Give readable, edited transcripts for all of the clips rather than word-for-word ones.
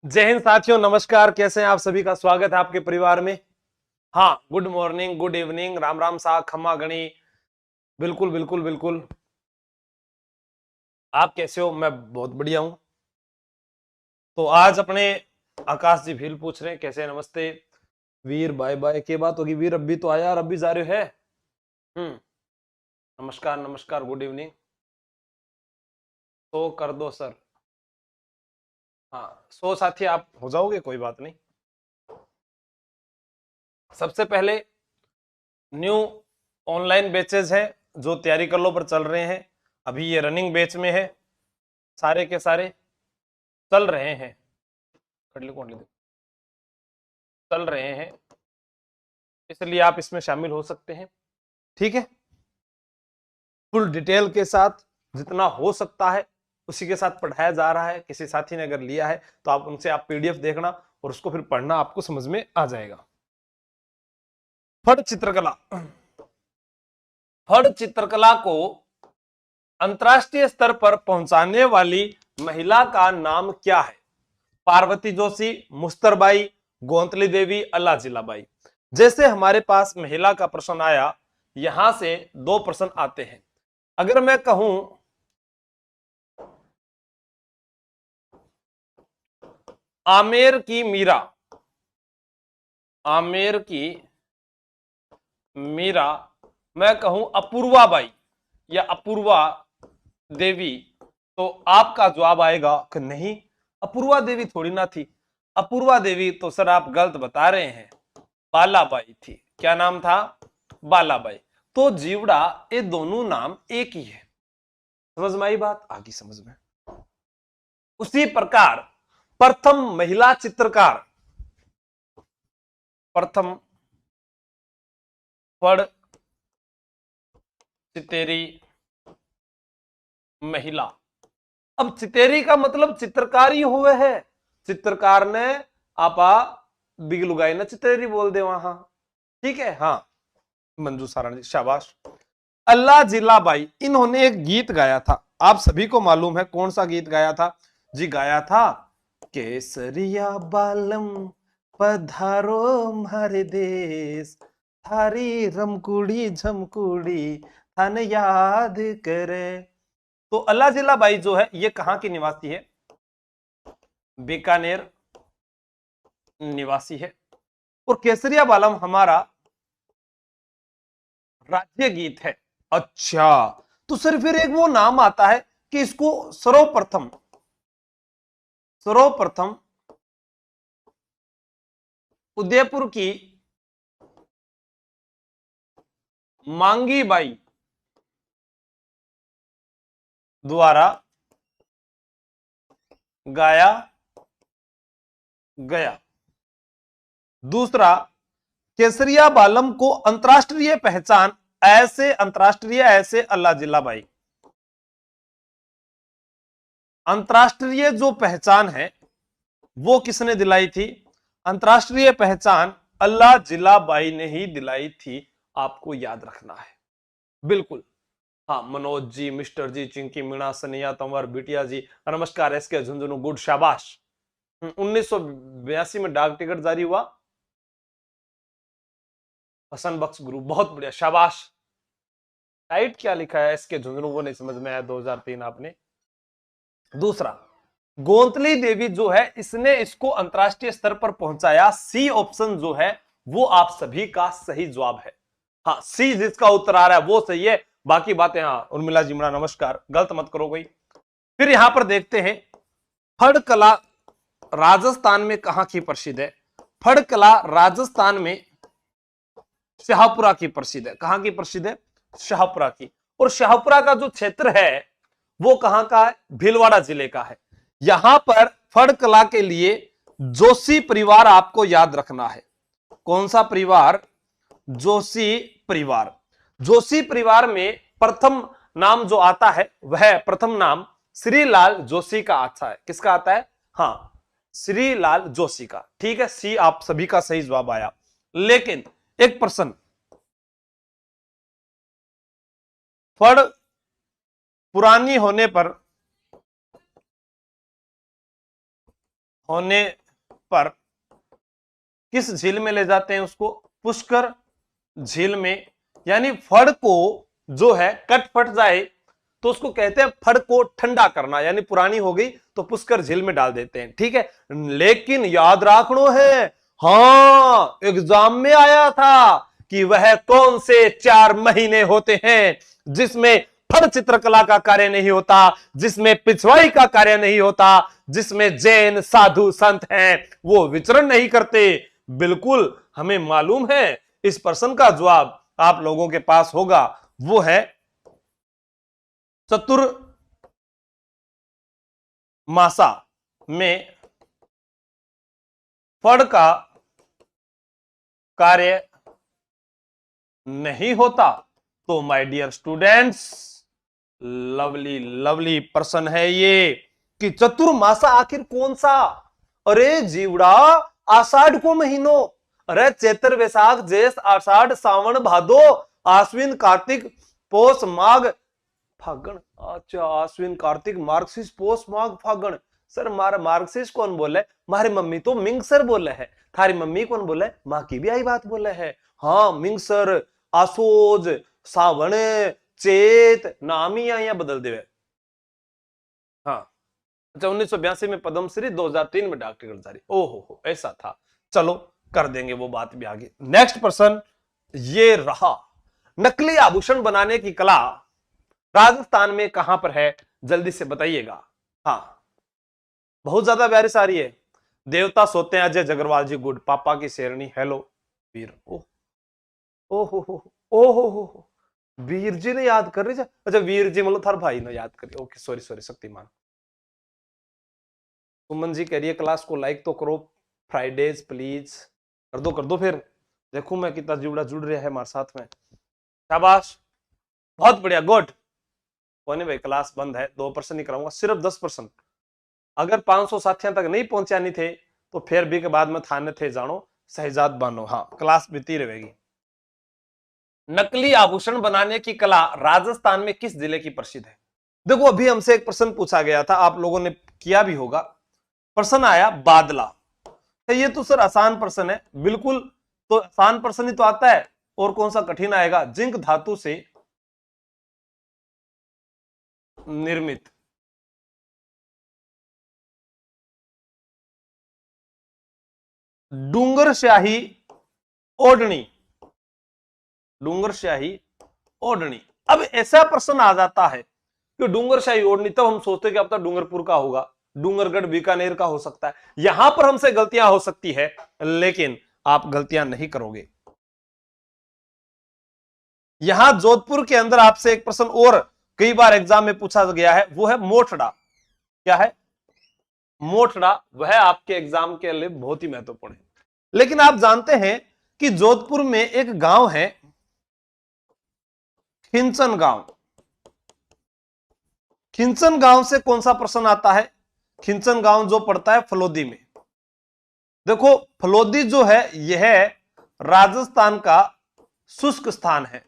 जय हिंद साथियों, नमस्कार। कैसे हैं आप सभी? का स्वागत है आपके परिवार में। हाँ, good morning, good evening, Ram Ram सा, खम्मा गणी। बिल्कुल बिल्कुल बिल्कुल। आप कैसे हो? मैं बहुत बढ़िया हूं। तो आज अपने आकाश जी भील पूछ रहे हैं कैसे हैं? नमस्ते वीर, बाय बाय के बात होगी वीर। अभी तो आया और अभी जा रहे है। नमस्कार नमस्कार, गुड इवनिंग। तो कर दो सर। हाँ, सो साथी आप हो जाओगे, कोई बात नहीं। सबसे पहले न्यू ऑनलाइन बैचेज है जो तैयारी कर लो पर चल रहे हैं। अभी ये रनिंग बैच में है, सारे के सारे चल रहे हैं। चल रहे हैं, इसलिए आप इसमें शामिल हो सकते हैं। ठीक है, फुल डिटेल के साथ जितना हो सकता है उसी के साथ पढ़ाया जा रहा है। किसी साथी ने अगर लिया है तो आप उनसे पीडीएफ देखना और उसको फिर पढ़ना, आपको समझ में आ जाएगा। फड़ चित्रकला, फड़ चित्रकला को अंतरराष्ट्रीय स्तर पर पहुंचाने वाली महिला का नाम क्या है? पार्वती जोशी, मुस्तरबाई, गोंतली देवी, अल्लाह जिलाबाई। जैसे हमारे पास महिला का प्रश्न आया, यहां से दो प्रश्न आते हैं। अगर मैं कहूं आमेर की मीरा, आमेर की मीरा, मैं कहूं अपूर्वा बाई या अपूर्वा देवी, तो आपका जवाब आएगा कि नहीं, अपूर्वा देवी थोड़ी ना थी। अपूर्वा देवी तो सर आप गलत बता रहे हैं, बालाबाई थी। क्या नाम था? बालाबाई। तो जीवड़ा, ये दोनों नाम एक ही है। समझ में आई बात? आगे समझ में। उसी प्रकार प्रथम महिला चित्रकार, प्रथम फड़ चितेरी महिला। अब चितेरी का मतलब चित्रकारी हुए है। चित्रकार ने आपा बिग लुगाई ना चितेरी बोल दे वहां। ठीक है, हाँ, मंजू सारण जी, शाबाश। अल्लाह जिलाबाई, इन्होंने एक गीत गाया था, आप सभी को मालूम है कौन सा गीत गाया था जी? गाया था केसरिया बालम पधारो हमारे देश, थारी रमकुड़ी झमकुड़ी थाने याद करे। तो अल्लाह जिलाबाई जो है ये कहां की निवासी है? बीकानेर निवासी है। और केसरिया बालम हमारा राज्य गीत है। अच्छा, तो सर फिर एक वो नाम आता है कि इसको सर्वप्रथम, सर्वप्रथम उदयपुर की मांगी बाई द्वारा गाया गया। दूसरा, केसरिया बालम को अंतरराष्ट्रीय पहचान ऐसे अल्लाह जिलाबाई, अंतरराष्ट्रीय जो पहचान है वो किसने दिलाई थी? अंतरराष्ट्रीय पहचान अल्लाह जिलाबाई ने ही दिलाई थी। आपको याद रखना है। बिल्कुल, हाँ, मनोज जी, मिस्टर जी, चिंकी मीणा, सनिया तंवर, बिटिया जी, नमस्कार, एसके झुंझुनू, गुड, शाबाश। 1982 में डाक टिकट जारी हुआ। हसन बख्श ग्रुप, बहुत बढ़िया, शाबाश। टाइट क्या लिखा है एसके झुंझुनू, वो नहीं समझ में आया। 2003 आपने। दूसरा, गोंतली देवी जो है इसने इसको अंतरराष्ट्रीय स्तर पर पहुंचाया। सी ऑप्शन जो है वो आप सभी का सही जवाब है। हाँ, सी जिसका उत्तर आ रहा है वो सही है, बाकी बातें हाँ। उर्मिला जिमरा, नमस्कार, गलत मत करो कोई। फिर यहां पर देखते हैं फड़ कला राजस्थान में कहां की प्रसिद्ध है? फड़ कला राजस्थान में शाहपुरा की प्रसिद्ध है। कहां की प्रसिद्ध है? शाहपुरा की। और शाहपुरा का जो क्षेत्र है वो कहां का है? भीलवाड़ा जिले का है। यहां पर फड़ कला के लिए जोशी परिवार आपको याद रखना है। कौन सा परिवार? जोशी परिवार। जोशी परिवार में प्रथम नाम जो आता है वह प्रथम नाम श्रीलाल जोशी का आता है। किसका आता है? हाँ, श्रीलाल जोशी का। ठीक है, सी आप सभी का सही जवाब आया। लेकिन एक प्रश्न, फड़ पुरानी होने पर होने पर किस झील में ले जाते हैं उसको? पुष्कर झील में। यानी फड़ को जो है कट फट जाए तो उसको कहते हैं फड़ को ठंडा करना, यानी पुरानी हो गई तो पुष्कर झील में डाल देते हैं, ठीक है। लेकिन याद रखना है, हाँ एग्जाम में आया था कि वह कौन से 4 महीने होते हैं जिसमें फड़ चित्रकला का कार्य नहीं होता, जिसमें पिछवाई का कार्य नहीं होता, जिसमें जैन साधु संत हैं वो विचरण नहीं करते। बिल्कुल हमें मालूम है इस प्रश्न का जवाब आप लोगों के पास होगा, वो है चतुर्मासा में फड़ का कार्य नहीं होता। तो my dear students, lovely lovely प्रश्न है ये कि चतुर्मासा आखिर कौन सा? अरे जीवड़ा, आषाढ़ को महीनों, अरे चैत्र वैशाख ज्येष्ठ आषाढ़ सावन भादो आश्विन कार्तिक पौष माघ फागण। अच्छा, आश्विन कार्तिक मार्गशीर्ष पौष माघ फागण। सर मारा मार्गशीर्ष कौन बोले? मारी मम्मी तो मिंगसर बोले है। थारी मम्मी कौन बोले? माँ की भी आई बात बोले है। हाँ मिंगसर, आसोज, सावण, चेत, नाम ही यहाँ बदल देवे। हाँ अच्छा, 1982 में पद्मश्री, 2003 में डॉक्टर गिरधारी। ओहो ऐसा था, चलो कर देंगे वो बात भी आगे। नेक्स्ट प्रश्न ये रहा, नकली आभूषण बनाने की कला राजस्थान में कहां पर है? जल्दी से बताइएगा। हाँ बहुत ज्यादा बारिश आ रही है। देवता सोते हैं अजय जगरवाल जी, गुड। पापा की शेरनी, हेलो वीर। ओहो वीर जी ने याद कर रही है। अच्छा वीर जी मतलब थार भाई ने याद करी। Okay sorry Shaktimaan. सुमन जी कह रही है क्लास को लाइक तो करो फ्राइडेज प्लीज। कर दो फिर, देखू मैं कितना जुड़ रहा है हमारे साथ में। शाबाश, बहुत बढ़िया, गुड। कोई नहीं भाई, क्लास बंद है, 2% ही कराऊंगा, सिर्फ 10%। अगर 500 साथियों तक नहीं पहुंचानी थे तो फिर भी के बाद में थाने थे जानो सहजाद बानो। हाँ क्लास बीती रहेगी। नकली आभूषण बनाने की कला राजस्थान में किस जिले की प्रसिद्ध है? देखो अभी हमसे एक प्रश्न पूछा गया था, आप लोगों ने किया भी होगा। प्रश्न आया बादला। तो ये तो सर आसान प्रश्न है, बिल्कुल तो आसान प्रश्न ही तो आता है, और कौन सा कठिन आएगा? जिंक धातु से निर्मित डूंगरशाही ओढ़नी, डूंगरशाही ओढ़नी। अब ऐसा प्रश्न आ जाता है कि डूंगरशाही ओढ़नी, तब हम सोचते हैं कि अब तो डूंगरपुर का होगा, डूंगरगढ़ बीकानेर का हो सकता है। यहां पर हमसे गलतियां हो सकती है, लेकिन आप गलतियां नहीं करोगे। यहां जोधपुर के अंदर आपसे एक प्रश्न और कई बार एग्जाम में पूछा गया है, वो है मोठड़ा। क्या है? मोठड़ा। वह आपके एग्जाम के लिए बहुत ही महत्वपूर्ण है। लेकिन आप जानते हैं कि जोधपुर में एक गांव है खिंचन गांव। खिंचन गांव से कौन सा प्रश्न आता है? खिंचन गांव जो पड़ता है फलोदी में। देखो फलोदी जो है यह राजस्थान का शुष्क स्थान है।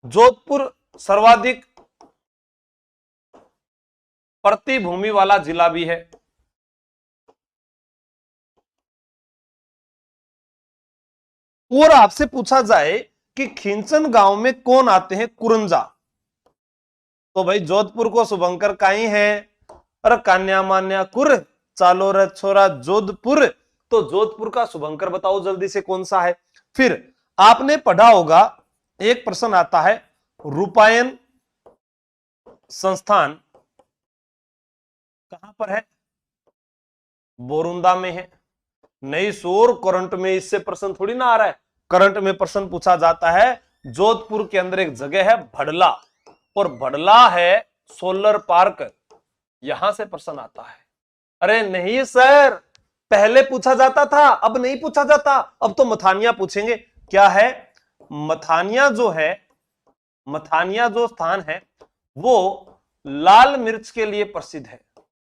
जोधपुर सर्वाधिक प्रतिभूमि वाला जिला भी है। और आपसे पूछा जाए कि खिंचन गांव में कौन आते हैं? कुरंजा। तो भाई जोधपुर को शुभंकर काई है, अरे कान्या मान्या कुर, चालो रे छोरा जोधपुर। तो जोधपुर का शुभंकर बताओ जल्दी से कौन सा है? फिर आपने पढ़ा होगा, एक प्रश्न आता है, रूपायन संस्थान कहां पर है? बोरुंदा में है। नहीं सोर, करंट में इससे प्रश्न थोड़ी ना आ रहा है। करंट में प्रश्न पूछा जाता है, जोधपुर के अंदर एक जगह है भड़ला, और भड़ला है सोलर पार्क, यहां से प्रश्न आता है। अरे नहीं सर, पहले पूछा जाता था, अब नहीं पूछा जाता, अब तो मथानिया पूछेंगे। क्या है? मथानिया जो है, मथानिया जो स्थान है वो लाल मिर्च के लिए प्रसिद्ध है।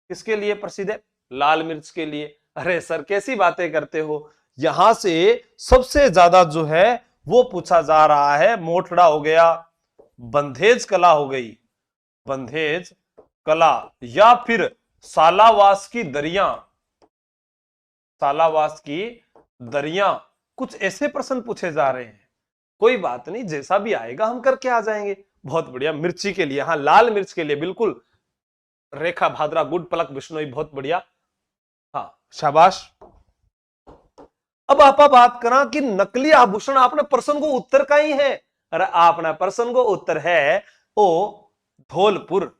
किसके लिए प्रसिद्ध है? लाल मिर्च के लिए। अरे सर कैसी बातें करते हो, यहां से सबसे ज्यादा जो है वो पूछा जा रहा है। मोठड़ा हो गया, बंधेज कला हो गई, बंधेज कला या फिर सालावास की दरिया, सालावास की दरिया, कुछ ऐसे प्रश्न पूछे जा रहे हैं। कोई बात नहीं, जैसा भी आएगा हम करके आ जाएंगे। बहुत बढ़िया। मिर्ची के लिए, हाँ लाल मिर्च के लिए बिल्कुल रेखा भाद्रा गुड, पलक बिश्नोई बहुत बढ़िया, हाँ शाबाश। अब आप बात करा कि नकली आभूषण, आपने प्रश्न को उत्तर का ही है, अरे आपने प्रश्न को उत्तर है ओ धौलपुर।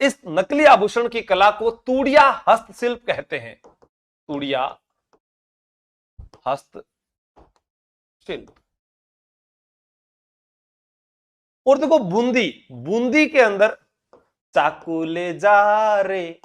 इस नकली आभूषण की कला को तूड़िया हस्तशिल्प कहते हैं, तूड़िया हस्तशिल्प। और देखो बूंदी, बूंदी के अंदर चाकू ले जा रे,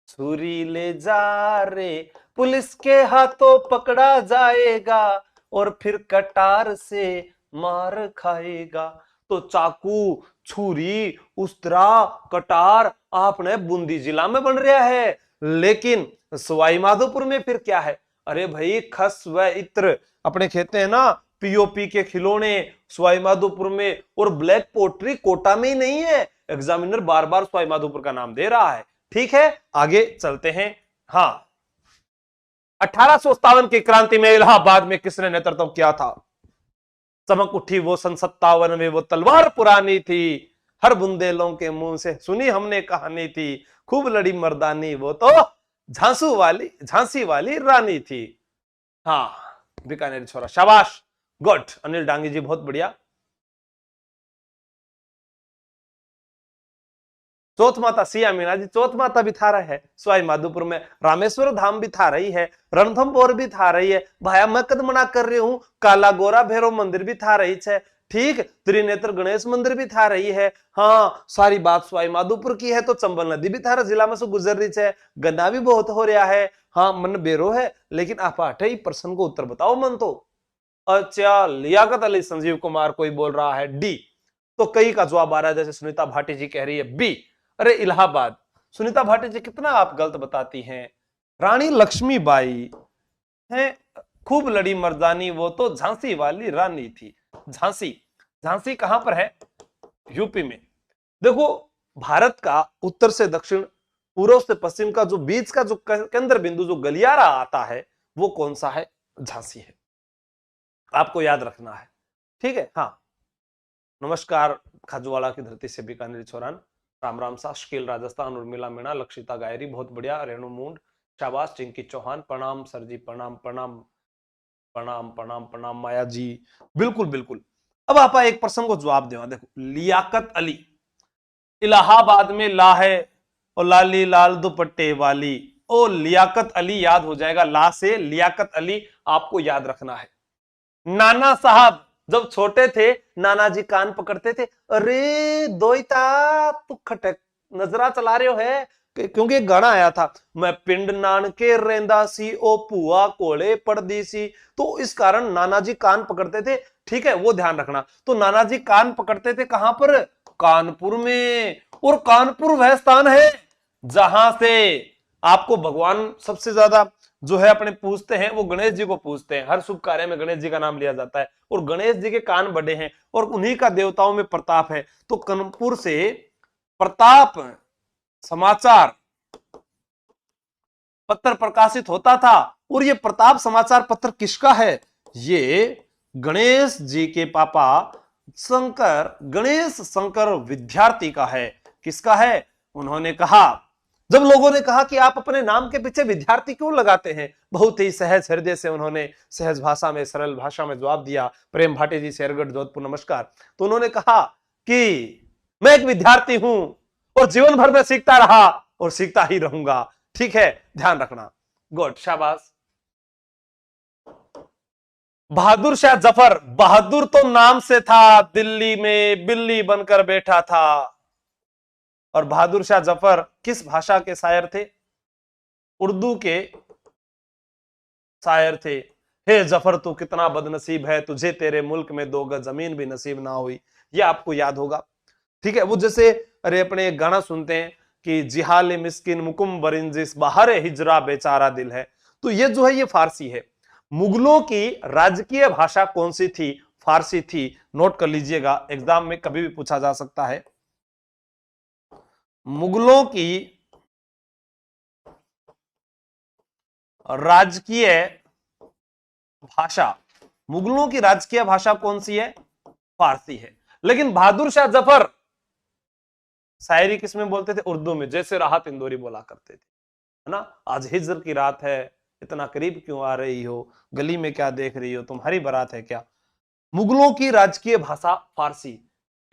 छुरी ले जा रे, पुलिस के हाथों पकड़ा जाएगा और फिर कटार से मार खाएगा। तो चाकू, छुरी, उस्तरा, कटार आपने बूंदी जिला में बन रहा है, लेकिन सवाई माधोपुर में फिर क्या है? अरे भाई खस व इत्र अपने खेते हैं ना, पीओपी के खिलौने सवाई माधोपुर में, और ब्लैक पोट्री कोटा में ही नहीं है, एग्जामिनर बार बार सवाई माधोपुर का नाम दे रहा है। ठीक है, आगे चलते हैं। हाँ, 1857 की क्रांति में इलाहाबाद में किसने नेतृत्व किया था? चमक उठी वो सन 57 में, वो तलवार पुरानी थी, हर बुंदेलों के मुंह से सुनी हमने कहानी थी, खूब लड़ी मर्दानी, वो तो झांसी वाली रानी थी। हाँ, बीकानेरी छोरा, शाबाश, गुड। अनिल डांगी जी बहुत बढ़िया। चौथ माता सिया मीना जी, चौथ माता भी था रहा है सवाई माधोपुर में, रामेश्वर धाम भी था रही है, रणथंभौर भी था रही है, भाया मैं कद मना कर रही हूं, काला गोरा भैरव मंदिर भी था रही है, ठीक, त्रिनेत्र गणेश मंदिर भी था रही है। हाँ, सारी बात सवाई माधोपुर की है तो चंबल नदी भी थारा जिला में से गुजर रही है, गन्ना भी बहुत हो रहा है। हाँ, मन बेरो है, लेकिन आप 8 प्रश्न को उत्तर बताओ मन तो। अच्छा, लियाकत अली संजीव कुमार कोई बोल रहा है डी, तो कई का जवाब आ रहा है, जैसे सुनीता भाटी जी कह रही है बी। अरे इलाहाबाद, सुनीता भाटी जी कितना आप गलत बताती हैं। रानी लक्ष्मीबाई है, खूब लड़ी मर्दानी, वो तो झांसी वाली रानी थी। झांसी, झांसी कहां पर है? यूपी में। देखो, भारत का उत्तर से दक्षिण, पूर्व से पश्चिम का जो बीच का जो केंद्र बिंदु, जो गलियारा आता है, वो कौन सा है? झांसी है, आपको याद रखना है। ठीक है, हाँ, नमस्कार खाजूवाड़ा की धरती से बीकानेरी छोरान, राम राम सा, शकील राजस्थान, उर्मिला मीणा, लक्षिता गायरी बहुत बढ़िया, रेणु मूंड शाबाश, चिंकी चौहान प्रणाम सर जी, प्रणाम प्रणाम प्रणाम प्रणाम प्रणाम, माया जी बिल्कुल बिल्कुल। अब आप एक प्रश्न को जवाब देवा, देखो लियाकत अली, इलाहाबाद में ला है और लाली लाल दुपट्टे वाली, ओ लियाकत अली याद हो जाएगा, ला से लियाकत अली आपको याद रखना है। नाना साहब जब छोटे थे, नाना जी कान पकड़ते थे, अरे दोईता तू खटक नजरा चला रहे हो है, क्योंकि एक गाना आया था, मैं पिंड नान के रेंदा सी ओ पुआ कोले पड़दी सी, तो इस कारण नाना जी कान पकड़ते थे। ठीक है, वो ध्यान रखना। तो नाना जी कान पकड़ते थे कहां पर? कानपुर में। और कानपुर वह स्थान है जहां से आपको भगवान सबसे ज्यादा जो है अपने पूजते हैं, वो गणेश जी को पूजते हैं, हर शुभ कार्य में गणेश जी का नाम लिया जाता है, और गणेश जी के कान बड़े हैं और उन्हीं का देवताओं में प्रताप है। तो कानपुर से प्रताप समाचार पत्र प्रकाशित होता था, और ये प्रताप समाचार पत्र किसका है? ये गणेश जी के पापा शंकर, गणेश शंकर विद्यार्थी का है। किसका है? उन्होंने कहा, जब लोगों ने कहा कि आप अपने नाम के पीछे विद्यार्थी क्यों लगाते हैं, बहुत ही सहज हृदय से उन्होंने सहज भाषा में, सरल भाषा में जवाब दिया। प्रेम भाटी जी, शेरगढ़ जोधपुर, नमस्कार। तो उन्होंने कहा कि मैं एक विद्यार्थी हूं और जीवन भर में सीखता रहा और सीखता ही रहूंगा। ठीक है, ध्यान रखना, गुड, शाबाश। बहादुर शाह जफर, बहादुर तो नाम से था, दिल्ली में बिल्ली बनकर बैठा था। और बहादुर शाह जफर किस भाषा के शायर थे? उर्दू के शायर थे। हे जफर तू कितना बदनसीब है, तुझे तेरे मुल्क में 2 गज जमीन भी नसीब ना हुई। ये आपको याद होगा। ठीक है, वो जैसे अरे अपने एक गाना सुनते हैं कि जिहाल मिस्किन मुकुम बरिंजिस बाहर हिजरा बेचारा दिल है, तो ये जो है ये फारसी है। मुगलों की राजकीय भाषा कौन सी थी? फारसी थी। नोट कर लीजिएगा, एग्जाम में कभी भी पूछा जा सकता है। मुगलों की राजकीय भाषा, मुगलों की राजकीय भाषा कौन सी है? फारसी है। लेकिन बहादुर शाह जफर शायरी किस में बोलते थे? उर्दू में, जैसे राहत इंदौरी बोला करते थे, है ना। आज हिज्र की रात है, इतना करीब क्यों आ रही हो, गली में क्या देख रही हो, तुम्हारी बारात है क्या। मुगलों की राजकीय भाषा फारसी।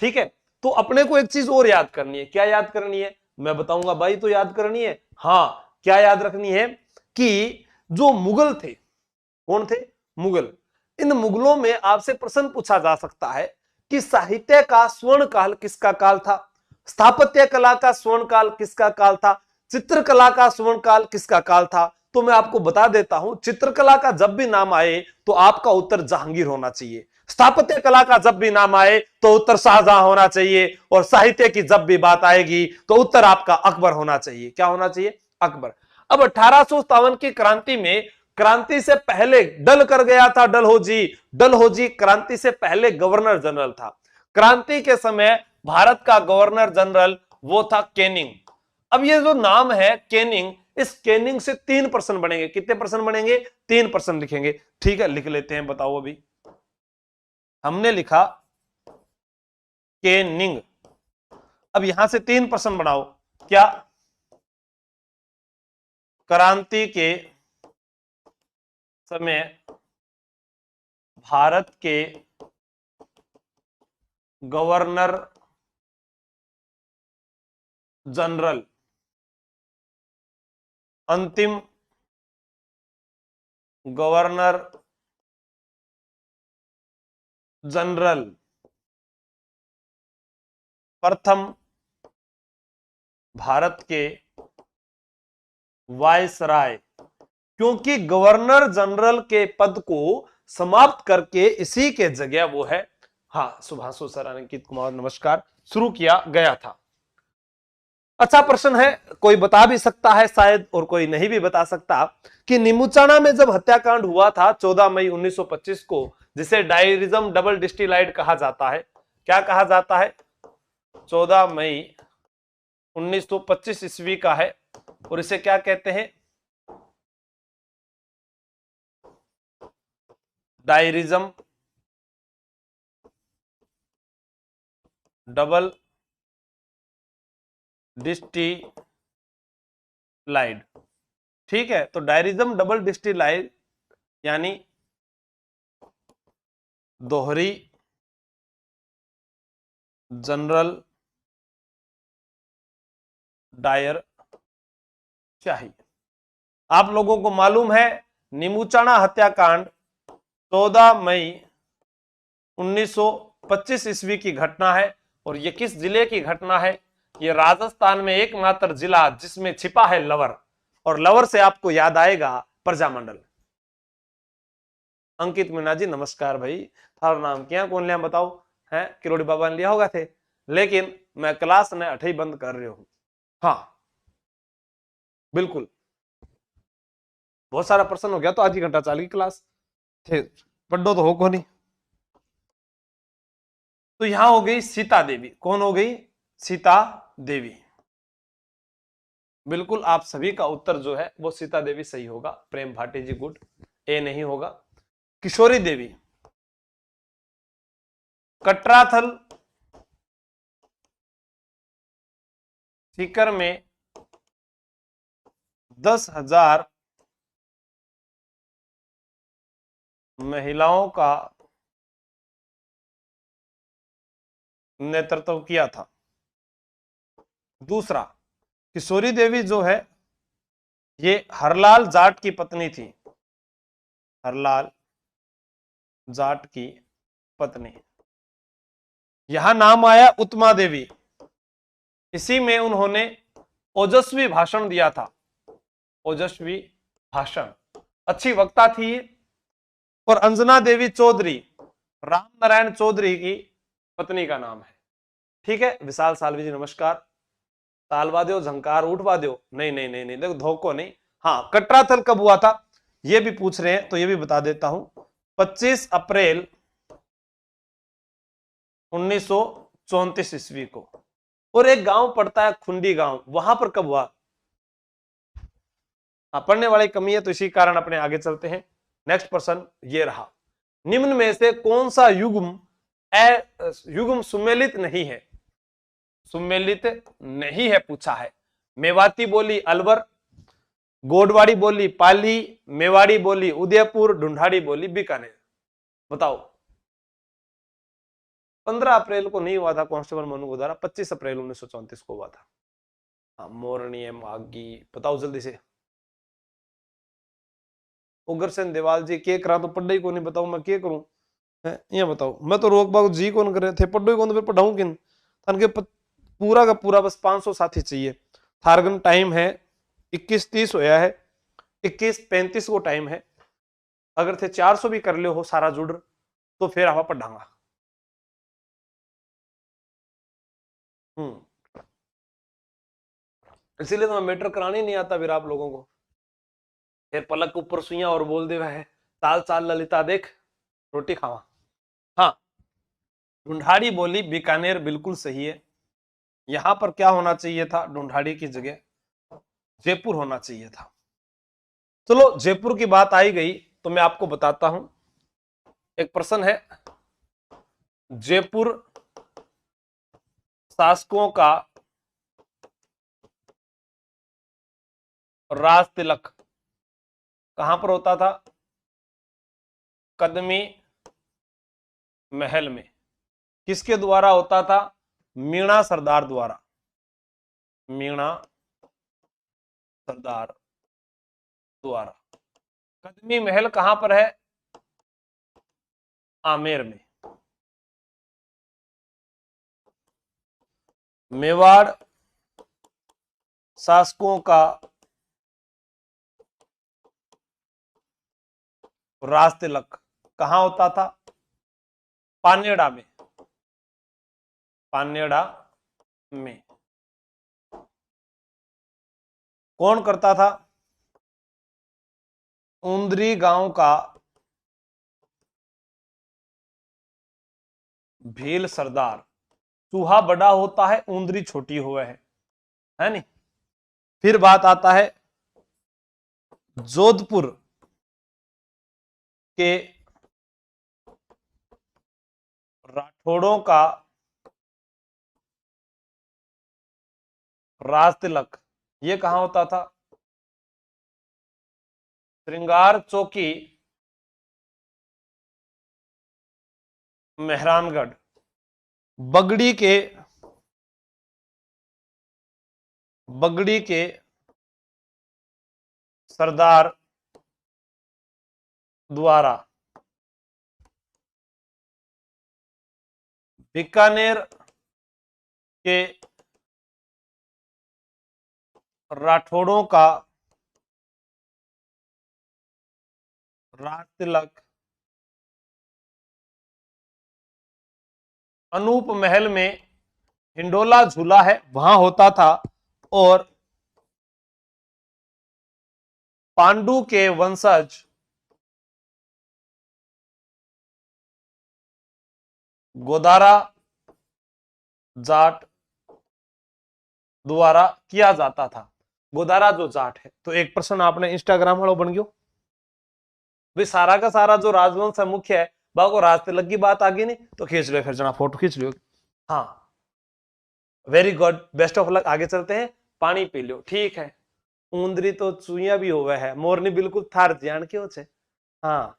ठीक है, तो अपने को एक चीज और याद करनी है। क्या याद करनी है? मैं बताऊंगा भाई, तो याद करनी है। हाँ, क्या याद रखनी है कि जो मुगल थे, कौन थे? मुगल। इन मुगलों में आपसे प्रश्न पूछा जा सकता है कि साहित्य का स्वर्ण काल किसका काल था, स्थापत्य कला का स्वर्ण काल किसका काल था, चित्रकला का स्वर्ण काल किसका काल था। तो मैं आपको बता देता हूं, चित्रकला का जब भी नाम आए तो आपका उत्तर जहांगीर होना चाहिए, स्थापत्य कला का जब भी नाम आए तो उत्तर शाहजहां होना चाहिए, और साहित्य की जब भी बात आएगी तो उत्तर आपका अकबर होना चाहिए। क्या होना चाहिए? अकबर। अब 1857 की क्रांति में, क्रांति से पहले डल कर गया था डलहौजी। डलहौजी क्रांति से पहले गवर्नर जनरल था। क्रांति के समय भारत का गवर्नर जनरल वो था कैनिंग। अब ये जो नाम है कैनिंग, इस कैनिंग से 3% बनेंगे। कितने परसेंट बनेंगे? 3% लिखेंगे। ठीक है, लिख लेते हैं। बताओ, अभी हमने लिखा कैनिंग। अब यहां से 3% बनाओ। क्या? क्रांति के समय भारत के गवर्नर जनरल, अंतिम गवर्नर जनरल, प्रथम भारत के वायसराय। क्योंकि गवर्नर जनरल के पद को समाप्त करके इसी के जगह वो है, हाँ, सुभाषु सर, अंकित कुमार नमस्कार, शुरू किया गया था। अच्छा प्रश्न है, कोई बता भी सकता है शायद और कोई नहीं भी बता सकता, कि नीमूचाना में जब हत्याकांड हुआ था 14 मई 1925 को, जिसे डायरिज्म डबल डिस्टिलाइड कहा जाता है, क्या कहा जाता है? 14 मई 1925 ईस्वी का है, और इसे क्या कहते हैं? डायरिज्म डबल डिस्टिलाइड। ठीक है, तो डायरिज्म डबल डिस्टिलाइड यानी दोहरी जनरल डायर चाहिए। आप लोगों को मालूम है, नीमूचाना हत्याकांड 14 मई 1925 ईस्वी की घटना है। और ये किस जिले की घटना है? ये राजस्थान में एकमात्र जिला जिसमें छिपा है लवर, और लवर से आपको याद आएगा प्रजामंडल। अंकित मीना जी नमस्कार भाई, थारा नाम क्या कौन लिया बताओ? है किरोड़ी बाबा ने लिया होगा थे, लेकिन मैं क्लास ने अठे बंद कर रही हूं। हाँ बिल्कुल, बहुत सारा प्रश्न हो गया तो आधी घंटा चल गई क्लास थे, पढ़ो तो हो को नहीं। तो यहां हो गई सीता देवी। कौन हो गई? सीता देवी। बिल्कुल, आप सभी का उत्तर जो है वो सीता देवी सही होगा। प्रेम भाटी जी गुड, ए नहीं होगा। किशोरी देवी, कटराथल सीकर में 10,000 महिलाओं का नेतृत्व किया था। दूसरा, किशोरी देवी जो है ये हरलाल जाट की पत्नी थी। हरलाल जाट की पत्नी। यहां नाम आया उत्तमा देवी, इसी में उन्होंने ओजस्वी भाषण दिया था। ओजस्वी भाषण, अच्छी वक्ता थी ये। और अंजना देवी चौधरी, राम नारायण चौधरी की पत्नी का नाम है। ठीक है, विशाल सालवी जी नमस्कार। तालवा दो, झंकार उठवा दो। नहीं नहीं नहीं नहीं, देखो धोखो नहीं। हाँ, कटराथल कब हुआ था ये भी पूछ रहे हैं, तो ये भी बता देता हूं। 25 अप्रैल 1934 ईस्वी को। और एक गांव पड़ता है खुंडी गांव, वहां पर कब हुआ? पढ़ने वाली कमी है तो इसी कारण अपने आगे चलते हैं। नेक्स्ट प्रश्न ये रहा, निम्न में से कौन सा युग्म युग्म सुमेलित नहीं है? सुमेलित नहीं है पूछा है। मेवाती बोली अलवर, गोडवाड़ी बोली पाली, मेवाड़ी बोली उदयपुर, ढूंढाड़ी बोली बीकानेर। बताओ। 15 अप्रैल को नहीं हुआ था कांस्टेबल मनु को द्वारा, 25 अप्रैल 1934 को हुआ था। हाँ, मोरनी मागी, बताओ जल्दी से। उग्रसेन देवाल जी के करा तो पढ़ाई को नहीं, बताओ मैं क्या करूं? ये बताओ, मैं तो रोक बाग जी कौन करे थे, पढ़ो कौन, फिर पढ़ाऊं किन? तन के पूरा का पूरा बस 500 साथी चाहिए। थारगन टाइम है 21:30 होया है, 21:35 को टाइम है। अगर थे 400 भी कर ले हो सारा जुड़ तो फिर आप पढ़ांगा। इसीलिए तो मैं मैटर कराने नहीं आता फिर आप लोगों को। फिर पलक ऊपर सुइया और बोल दे है ताल चाल ललिता देख रोटी खावा। हाँ, ढूंढाड़ी बोली बीकानेर बिल्कुल सही है। यहां पर क्या होना चाहिए था? ढूंढाड़ी की जगह जयपुर होना चाहिए था। चलो, जयपुर की बात आई गई तो मैं आपको बताता हूं। एक प्रश्न है, जयपुर शासकों का राज तिलक कहां पर होता था? कदमी महल में। किसके द्वारा होता था? मीणा सरदार द्वारा। मीणा सरदार द्वारा। कदमी महल कहां पर है? आमेर में। मेवाड़ शासकों का राज तिलक कहां होता था? पानेड़ा में। पानेड़ा में। कौन करता था? उंदरी गांव का भील सरदार। चूहा बड़ा होता है, उंदरी छोटी हुआ है नहीं। फिर बात आता है जोधपुर के राठौड़ों का राज तिलक, ये कहां होता था? श्रृंगार चौकी मेहरानगढ़। बगड़ी के सरदार द्वारा बीकानेर के राठौड़ों का राज तिलक अनूप महल में हिंडोला झूला है वहां होता था। और पांडु के वंशज गोदारा जाट द्वारा किया जाता था। गोदारा जो जाट है, तो एक प्रश्न आपने इंस्टाग्राम वालों बन गयो भाई, सारा का सारा जो राजवंश है मुख्य है बाको राज तिलक की बात आ गई नहीं तो खींच लो, फिर जना फोटो खींच लियो। हाँ, very good, best of luck. आगे चलते हैं। पानी पी लो, ठीक है। ऊंदरी तो चुईया भी हुआ है, मोरनी बिल्कुल थार ध्यान क्यों छे। हाँ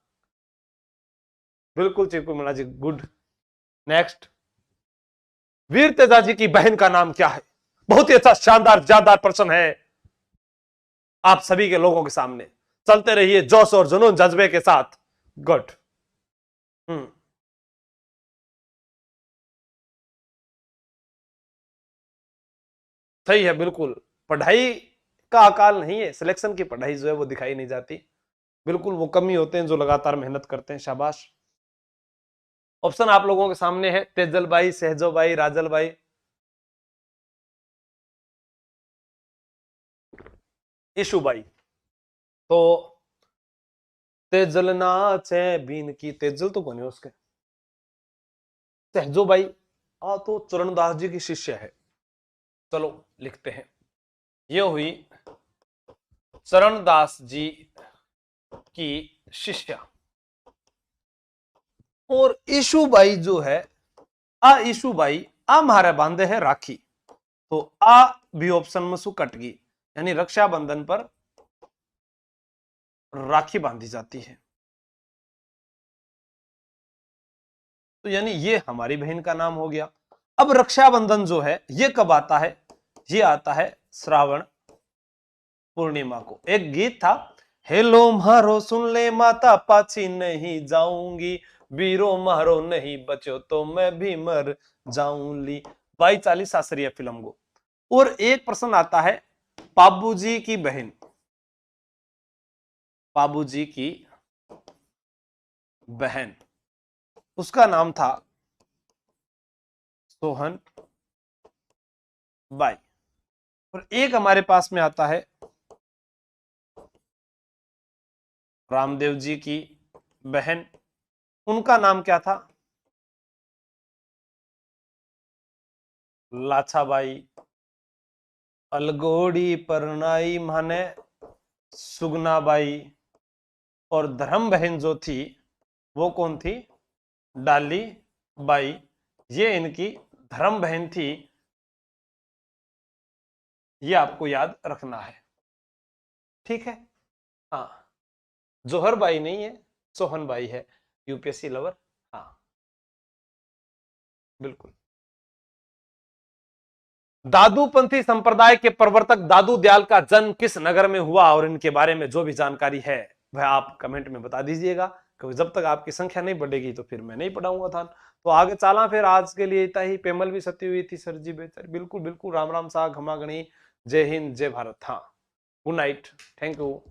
बिल्कुल चिपू मिला जी, गुड। नेक्स्ट, वीर तेजाजी की बहन का नाम क्या है? बहुत ही अच्छा शानदार जानदार प्रश्न है आप सभी के लोगों के सामने। चलते रहिए जोश और जुनून जज्बे के साथ। गुड। सही है, बिल्कुल। पढ़ाई का अकाल नहीं है, सिलेक्शन की पढ़ाई जो है वो दिखाई नहीं जाती। बिल्कुल वो कम ही होते हैं जो लगातार मेहनत करते हैं, शाबाश। ऑप्शन आप लोगों के सामने है, तेजल भाई, सहजो भाई, राजल भाई। ईशु भाई। तो तेजल नाचे बीन की, तेजल तो कौन है उसके? सहजो भाई। तो चरणदास जी की शिष्य है। चलो लिखते हैं। ये हुई चरणदास जी की शिष्या। और ईशुबाई जो है, आ ईशुबाई आ म्हारे बांधे है राखी, तो आ भी ऑप्शन में सु कट गई, यानी रक्षाबंधन पर राखी बांधी जाती है। तो यानी ये हमारी बहन का नाम हो गया। अब रक्षाबंधन जो है ये कब आता है? ये आता है श्रावण पूर्णिमा को। एक गीत था, हेलो मारो सुन ले माता पाछी नहीं जाऊंगी, बीरो मारो नहीं बचो तो मैं भी मर जाऊंगी। बाई चालीस शास्त्रीय फिल्म को। और एक प्रश्न आता है, बाबूजी की बहन, बाबूजी की बहन, उसका नाम था सोहन बाई। और एक हमारे पास में आता है रामदेव जी की बहन, उनका नाम क्या था? लाछाबाई। अलगोड़ी परनाई माने सुगनाबाई। और धर्म बहन जो थी वो कौन थी? डाली बाई। ये इनकी धर्म बहन थी, ये आपको याद रखना है। ठीक है। हाँ, जोहर बाई नहीं है, सोहन बाई है, यूपीएससी लवर। हाँ बिल्कुल। दादूपंथी संप्रदाय के प्रवर्तक दादू दयाल का जन्म किस नगर में हुआ, और इनके बारे में जो भी जानकारी है वह आप कमेंट में बता दीजिएगा, क्योंकि जब तक आपकी संख्या नहीं बढ़ेगी तो फिर मैं नहीं पढ़ाऊंगा था। तो आगे चला, फिर आज के लिए इतना ही। पेमल भी सती हुई थी सर जी बेहतर। बिल्कुल बिल्कुल। राम राम सा घमा गणी। जय हिंद जय भारत। हाँ, गुड नाइट, थैंक यू।